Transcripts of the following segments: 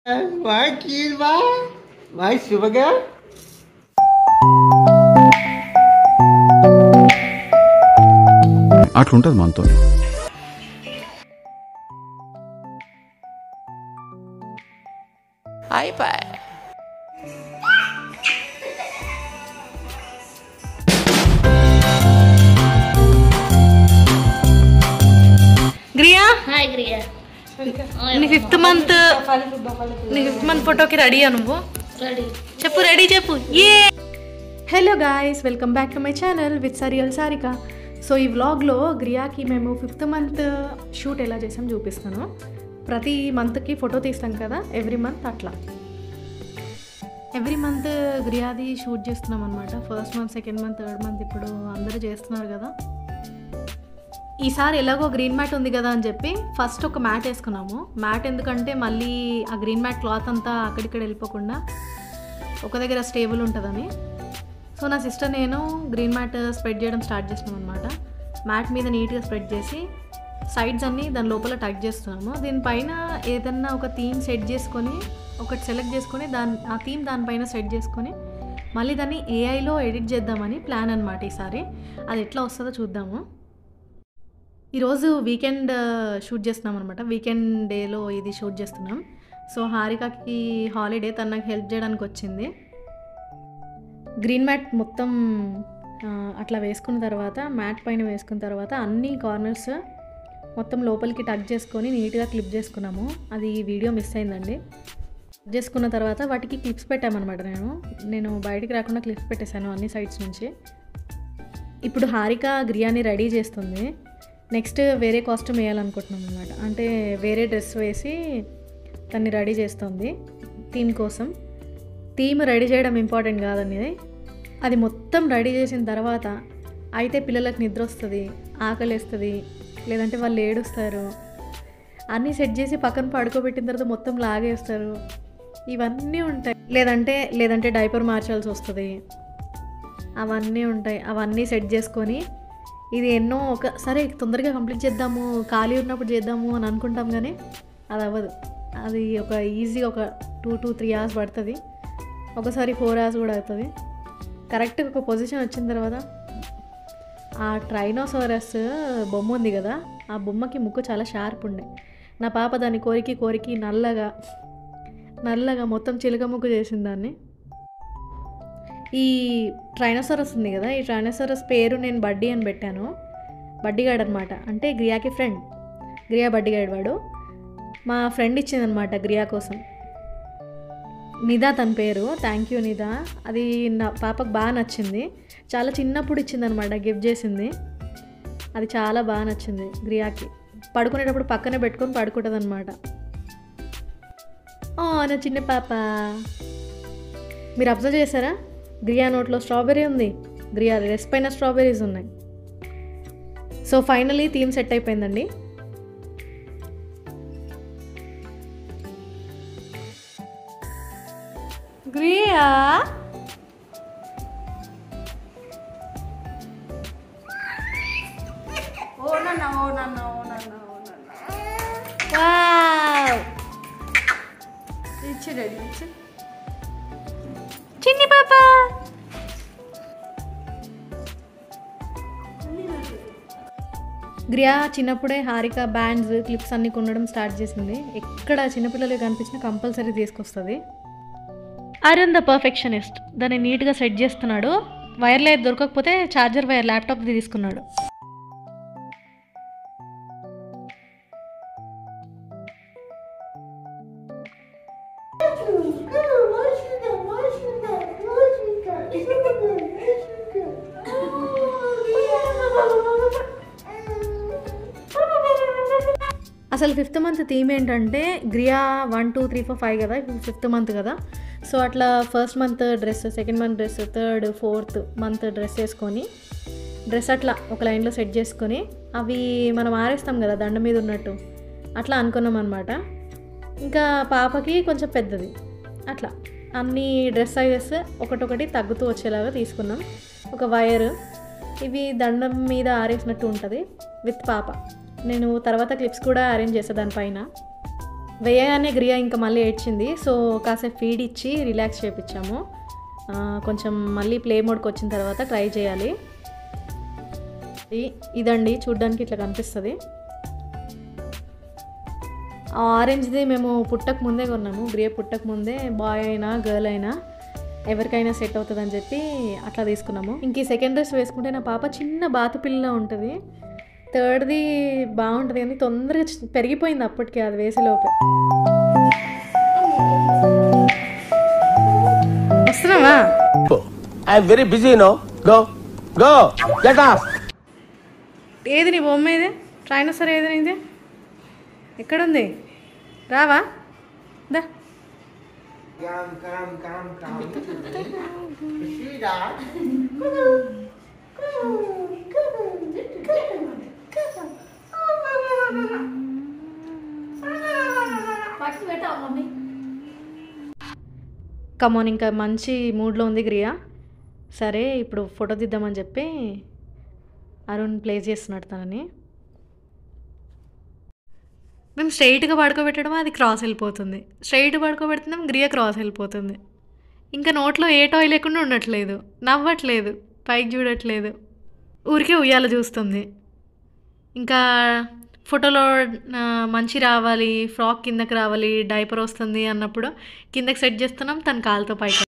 Why, kid? Why, Subaga? అట్లుంటుంది మనతో. అయిపోయి గ్రియా హాయ్ గ్రియా నీ ఫిఫ్త్ మంత్ ఫోటోకి రెడీయా నువ్వు? రెడీ చెప్పు, రెడీ చెప్పు. ఏ hello guys, welcome back to my channel with సరియల్ సారిక. సో ఈ వ్లాగ్లో గ్రియాకి మేము ఫిఫ్త్ మంత్ షూట్ ఎలా చేసాం చూపిస్తాను. ప్రతి మంత్కి ఫోటో తీస్తాం కదా, ఎవ్రీ మంత్ అట్లా ఎవ్రీ మంత్ గ్రియాది షూట్ చేస్తున్నాం అనమాట. First month, second month, third month ఇప్పుడు అందరూ చేస్తున్నారు కదా. ఈసారి ఎలాగో గ్రీన్ మ్యాట్ ఉంది కదా అని చెప్పి ఫస్ట్ ఒక మ్యాట్ వేసుకున్నాము. మ్యాట్ ఎందుకంటే మళ్ళీ ఆ గ్రీన్ మ్యాట్ క్లాత్ అంతా అక్కడిక్కడ వెళ్ళిపోకుండా ఒక దగ్గర స్టేబుల్ ఉంటుందని. సో నా సిస్టర్ నేను గ్రీన్ మ్యాట్ స్ప్రెడ్ చేయడం స్టార్ట్ చేసినాం అనమాట. మ్యాట్ మీద నీట్గా స్ప్రెడ్ చేసి సైడ్స్ అన్నీ దాని లోపల టక్ చేస్తున్నాము. దీనిపైన ఏదన్నా ఒక థీమ్ సెట్ చేసుకొని ఒకటి సెలెక్ట్ చేసుకొని ఆ థీమ్ దానిపైన సెట్ చేసుకొని మళ్ళీ దాన్ని ఏఐలో ఎడిట్ చేద్దామని ప్లాన్ అనమాట. ఈసారి అది ఎట్లా వస్తుందో చూద్దాము. ఈరోజు వీకెండ్ షూట్ చేస్తున్నాం అనమాట. వీకెండ్ డేలో ఇది షూట్ చేస్తున్నాం. సో హారికకి హాలిడే, తను నాకు హెల్ప్ చేయడానికి వచ్చింది. గ్రీన్ మ్యాట్ మొత్తం అట్లా వేసుకున్న తర్వాత, మ్యాట్ పైన వేసుకున్న తర్వాత అన్ని కార్నర్స్ మొత్తం లోపలికి టక్ చేసుకొని నీట్గా క్లిప్ చేసుకున్నాము. అది వీడియో మిస్ అయిందండి. చేసుకున్న తర్వాత వాటికి క్లిప్స్ పెట్టామన్నమాట. నేను బయటికి రాకుండా క్లిప్స్ పెట్టేశాను అన్ని సైడ్స్ నుంచి. ఇప్పుడు హారిక గ్రియాని రెడీ చేస్తుంది. నెక్స్ట్ వేరే కాస్ట్యూమ్ వేయాలనుకుంటున్నాం అనమాట. అంటే వేరే డ్రెస్ వేసి తన్ని రెడీ చేస్తుంది థీమ్ కోసం. థీమ్ రెడీ చేయడం ఇంపార్టెంట్ కాదండి, అది మొత్తం రెడీ చేసిన తర్వాత అయితే పిల్లలకు నిద్ర వస్తుంది, ఆకలి వేస్తుంది, లేదంటే వాళ్ళు ఏడుస్తారు. అన్నీ సెట్ చేసి పక్కన పడుకోబెట్టిన తర్వాత మొత్తం లాగేస్తారు. ఇవన్నీ ఉంటాయి. లేదంటే డైపర్ మార్చాల్సి వస్తుంది. అవన్నీ ఉంటాయి. అవన్నీ సెట్ చేసుకొని ఇది సరే తొందరగా కంప్లీట్ చేద్దాము, ఖాళీ ఉన్నప్పుడు చేద్దాము అని అనుకుంటాం, కానీ అది అవ్వదు. అది ఈజీగా ఒక 2 to 3 hours పడుతుంది. ఒకసారి 4 hours కూడా అవుతుంది. కరెక్ట్గా ఒక పొజిషన్ వచ్చిన తర్వాత ఆ ట్రైనోసారస్ బొమ్మ ఉంది కదా, ఆ బొమ్మకి ముక్కు చాలా షార్ప్ ఉండే. నా పాప దాన్ని కోరికి నల్లగా మొత్తం చిలుక ముక్కు చేసింది దాన్ని. ఈ ట్రైనోసారస్ ఉంది కదా, ఈ ట్రైనోసారస్ పేరు నేను బడ్డీ అని పెట్టాను. బడ్డీగాడ్ అనమాట. అంటే గ్రియాకి ఫ్రెండ్, గ్రియా బడ్డీగాడ్ వాడు. మా ఫ్రెండ్ ఇచ్చిందనమాట గ్రియా కోసం. నిదా తన పేరు. Thank you Nida. అది నా పాపకు బాగా నచ్చింది. చాలా చిన్నప్పుడు ఇచ్చిందనమాట, గిఫ్ట్ చేసింది. అది చాలా బాగా నచ్చింది గ్రియాకి. పడుకునేటప్పుడు పక్కనే పెట్టుకొని పడుకుంటుంది అనమాట. నా చిన్న పాప. మీరు అబ్జర్వ్ చేశారా, గ్రియా నోట్లో స్ట్రాబెర్రీ ఉంది, గ్రియా డ్రెస్ పైన స్ట్రాబెర్రీస్ ఉన్నాయి. సో ఫైనలీ థీమ్ సెట్ అయిపోయిందండి. గ్రియా చిన్ని పాప. గ్రియా చిన్నప్పుడే హారిక బ్యాండ్స్, క్లిప్స్ అన్నీ కొనడం స్టార్ట్ చేసింది. ఎక్కడ చిన్నపిల్లలు కనిపించినా కంపల్సరీ తీసుకొస్తుంది. అరుణ్ ద పర్ఫెక్షనిస్ట్ దాన్ని నీట్గా సెట్ చేస్తున్నాడు. వైర్ లైట్ దొరకకపోతే ఛార్జర్ వైర్ ల్యాప్టాప్ది తీసుకున్నాడు. అసలు ఫిఫ్త్ మంత్ థీమ్ ఏంటంటే, గ్రియా 1 2 3 4 5 కదా, ఇప్పుడు ఫిఫ్త్ మంత్ కదా. సో అట్లా first month dress, second month dress, third fourth month dress వేసుకొని, డ్రెస్ అట్లా ఒక లైన్లో సెట్ చేసుకొని అవి మనం ఆరేస్తాం కదా దండ మీద ఉన్నట్టు, అట్లా అనుకున్నాం అనమాట. ఇంకా పాపకి కొంచెం పెద్దది, అట్లా అన్ని డ్రెస్ సైజెస్ ఒకటొకటి తగ్గుతూ వచ్చేలాగా తీసుకున్నాం. ఒక వైర్, ఇవి దండం మీద ఆరేసినట్టు ఉంటుంది విత్ పాప. నేను తర్వాత క్లిప్స్ కూడా అరేంజ్ చేస్తాను దానిపైన. వేయగానే గ్రియా ఇంకా మళ్ళీ ఏడ్చింది. సో కాసేపు ఫీడ్ ఇచ్చి రిలాక్స్ చేయించాము. కొంచెం మళ్ళీ ప్లే మోడ్కి వచ్చిన తర్వాత ట్రై చేయాలి. ఇదండి చూడ్డానికి ఇట్లా కనిపిస్తుంది. ఆరెంజ్ది మేము పుట్టక ముందే కొన్నాము. గ్రియా పుట్టక ముందే బాయ్ అయినా గర్ల్ అయినా ఎవరికైనా సెట్ అవుతుందని చెప్పి అట్లా తీసుకున్నాము. ఇంక ఈ సెకండ్ డ్రెస్ వేసుకుంటే నా పాప చిన్న బాతు పిల్ల ఉంటుంది. థర్డ్ది బాగుంటుంది కానీ తొందరగా పెరిగిపోయింది అప్పటికి అది వేసేలోపే. వస్తున్నావా? Very busy no go go get off. ఏది నీ బొమ్మ? ఏది ట్రైన్ సరే ఏది నీది? ఎక్కడుంది? రావా దా. కమోన్, ఇంకా మంచి మూడ్లో ఉంది గ్రియా. సరే ఇప్పుడు ఫోటో తీద్దామని చెప్పి అరుణ్ ప్లే చేస్తున్నాడు తనని. మేము స్ట్రైట్గా పడుకోబెట్టడం అది క్రాస్ వెళ్ళిపోతుంది, స్ట్రైట్ పడుకోబెడుతున్నాం గ్రియా క్రాస్ వెళ్ళిపోతుంది. ఇంకా నోట్లో ఏ టాయ్ లేకుండా ఉండట్లేదు, నవ్వట్లేదు, పైకి చూడట్లేదు, ఊరికే ఉయ్యాల చూస్తుంది. ఇంకా ఫోటోలో మంచి రావాలి, ఫ్రాక్ కిందకి రావాలి, డైపర్ వస్తుంది అన్నప్పుడు కిందకి సెట్ చేస్తున్నాం, తన కాలుతో పైకి.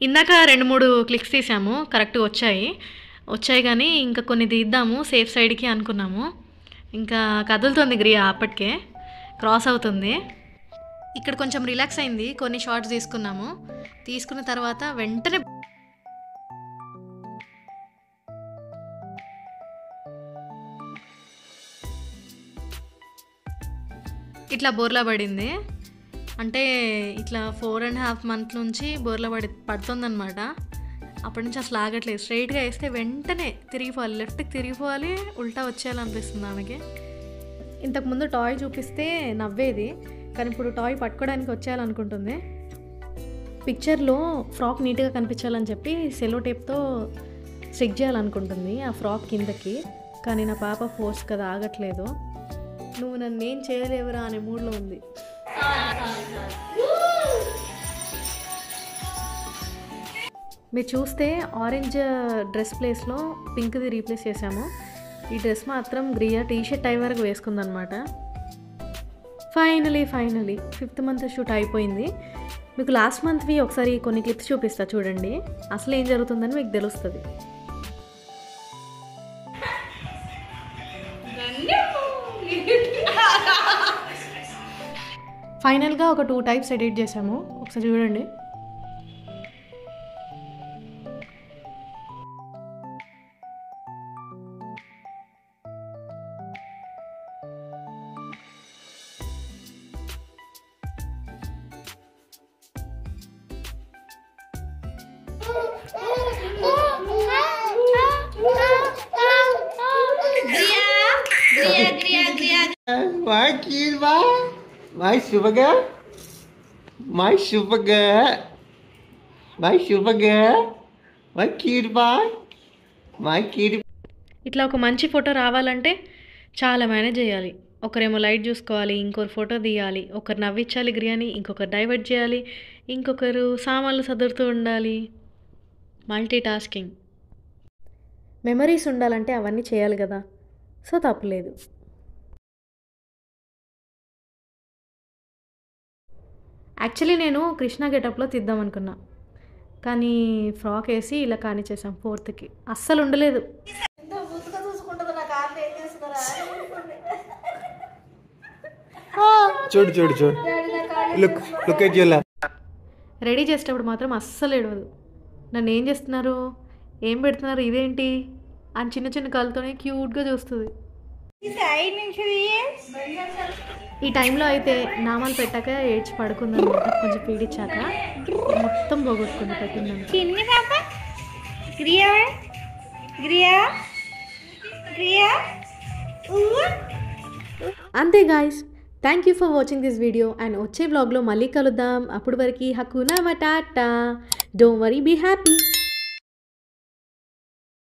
ఇందాక 2-3 క్లిక్స్ తీసాము, కరెక్ట్గా వచ్చాయి కానీ ఇంకా కొన్ని తీద్దాము సేఫ్ సైడ్కి అనుకున్నాము. ఇంకా కదులుతుంది గ్రియా, అప్పటికే క్రాస్ అవుతుంది. ఇక్కడ కొంచెం రిలాక్స్ అయింది, కొన్ని షార్ట్స్ తీసుకున్న తర్వాత వెంటనే ఇట్లా బోర్లా పడింది. అంటే ఇట్లా 4.5 months నుంచి బోర్లా పడుతుందన్నమాట. అప్పటి నుంచి అసలు ఆగట్లేదు. స్ట్రైట్గా వేస్తే వెంటనే తిరిగిపోవాలి, లెఫ్ట్కి తిరిగిపోవాలి, ఉల్టా వచ్చేయాలనిపిస్తుంది ఆమెకి. ఇంతకుముందు టాయ్ చూపిస్తే నవ్వేది, కానీ ఇప్పుడు టాయ్ పట్టుకోవడానికి వచ్చేయాలనుకుంటుంది. పిక్చర్లో ఫ్రాక్ నీట్గా కనిపించాలని చెప్పి సెలో టేప్తో స్టిక్ చేయాలనుకుంటుంది ఆ ఫ్రాక్ కిందకి. కానీ నా పాప ఫోర్స్ కదా ఆగట్లేదు. నువ్వు నన్ను ఏం చేయలేవురా అనే మూడ్లో ఉంది. మీరు చూస్తే ఆరెంజ్ డ్రెస్ ప్లేస్లో పింక్ది రీప్లేస్ చేసాము. ఈ డ్రెస్ మాత్రం గ్రియా టీషర్ట్ టై వరకు వేసుకుందనమాట. ఫైనలీ 5th month షూట్ అయిపోయింది. మీకు లాస్ట్ మంత్వి ఒకసారి కొన్ని క్లిప్స్ చూపిస్తా చూడండి, అసలు ఏం జరుగుతుందని మీకు తెలుస్తుంది. ఫైనల్గా ఒక 2 types ఎడిట్ చేసాము, ఒకసారి చూడండి. My cute boy, my super girl, my super girl, my super girl, my cute boy, my cute. ఇట్లా ఒక మంచి ఫోటో రావాలంటే చాలా మేనేజ్ చేయాలి. ఒకరేమో లైట్ చూసుకోవాలి, ఇంకొకరు ఫోటో తీయాలి, ఒకరు నవ్వించాలి గ్రియాని, ఇంకొకరు డైవర్ట్ చేయాలి, ఇంకొకరు సామాన్లు సదురుతూ ఉండాలి. Multi tasking. మెమరీస్ ఉండాలంటే అవన్నీ చేయాలి కదా, సో తప్పలేదు. యాక్చువల్లీ నేను కృష్ణ గెటప్లో తీద్దాం అనుకున్నా, కానీ ఫ్రాక్ వేసి ఇలా కానిచ్చేసాం 4th అస్సలు ఉండలేదు. చూడు చూడు చూడు, look look at your. Ready చేసేటప్పుడు మాత్రం అస్సలు ఏడవదు. నన్ను ఏం చేస్తున్నారు, ఏం పెడుతున్నారు, ఇదేంటి అని చిన్న చిన్న కళ్ళతోనే క్యూట్గా చూస్తుంది. ఈ టైంలో అయితే నామాలు పెట్టాక ఏడ్చి పడుకుందన్నమాట. కొంచెం పీడిచ్చాక మొత్తం పోగొట్టుకుంది పెట్టిందని. అంతే guys, thank you for watching this video. And వచ్చే వ్లాగ్లో మళ్ళీ కలుద్దాం. అప్పటి వరకు హకునా matata, don't worry, be happy.